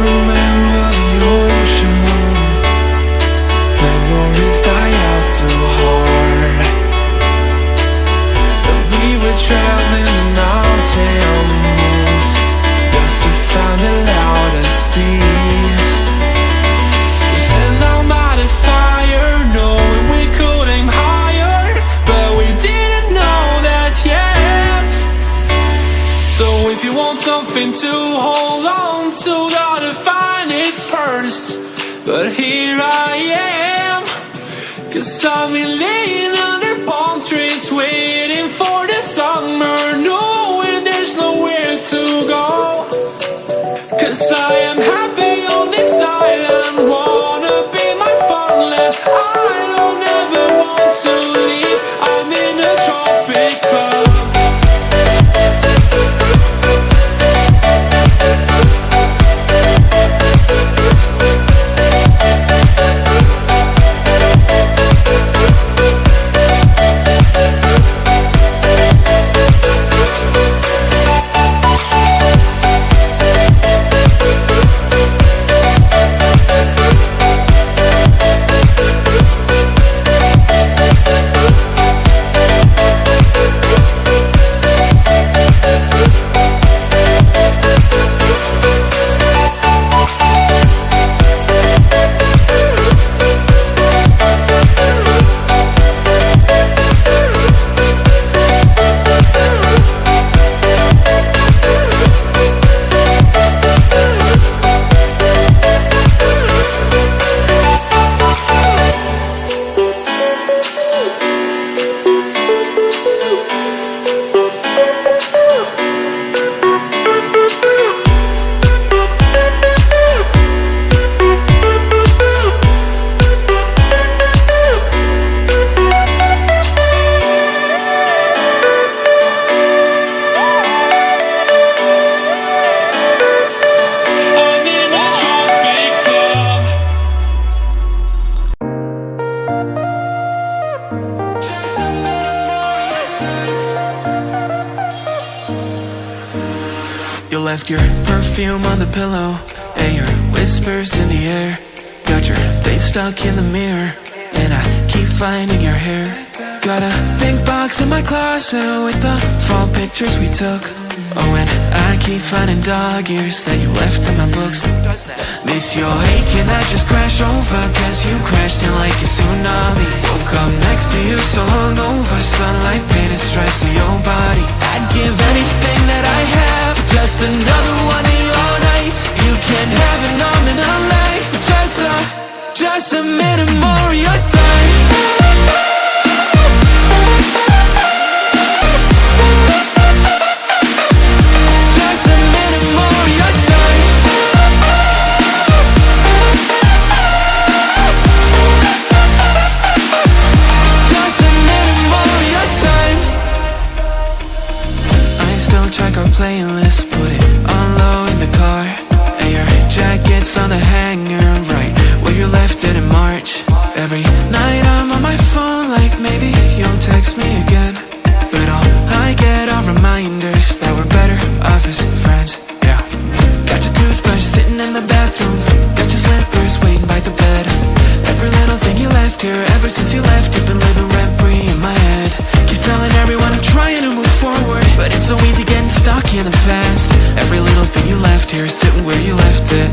remember the ocean moon. Memories die out too hard. But we were traveling the mountains just to find the loudest tears. We set our mighty fire, knowing we could aim higher, but we didn't know that yet. So if you want something to hold on to, gotta find it first. But here I am, 'cause I've been laying under palm trees, waiting for the summer, knowing there's nowhere to go. 'Cause I am happy on this island, wanna be my farmland. I don't ever want to leave, I'm in a tropic club. You left your perfume on the pillow and your whispers in the air. Got your face stuck in the mirror and I keep finding your hair. Got a pink box in my closet with the fall pictures we took. Oh, and I keep finding dog ears that you left in my books. Miss your ache and I just crash over, 'cause you crashed in like a tsunami. Woke up next to you so hungover, sunlight painted stripes on your body. I'd give anything that I have for just another one of your nights. You can have it all in a light, just a minute more of your time. Check our playlist, put it on low in the car, and your jacket's on the hanger right where you left it in March. Every night I'm on my phone like maybe you'll text me again, but all I get are reminders that we're better off as friends. Yeah, got your toothbrush sitting in the bathroom, got your slippers waiting by the bed. Every little thing you left here, ever since you left, you've been living rent free in my head. Keep telling everyone I'm trying to move forward, but it's so easy getting stuck in the past. Every little thing you left here is sitting where you left it.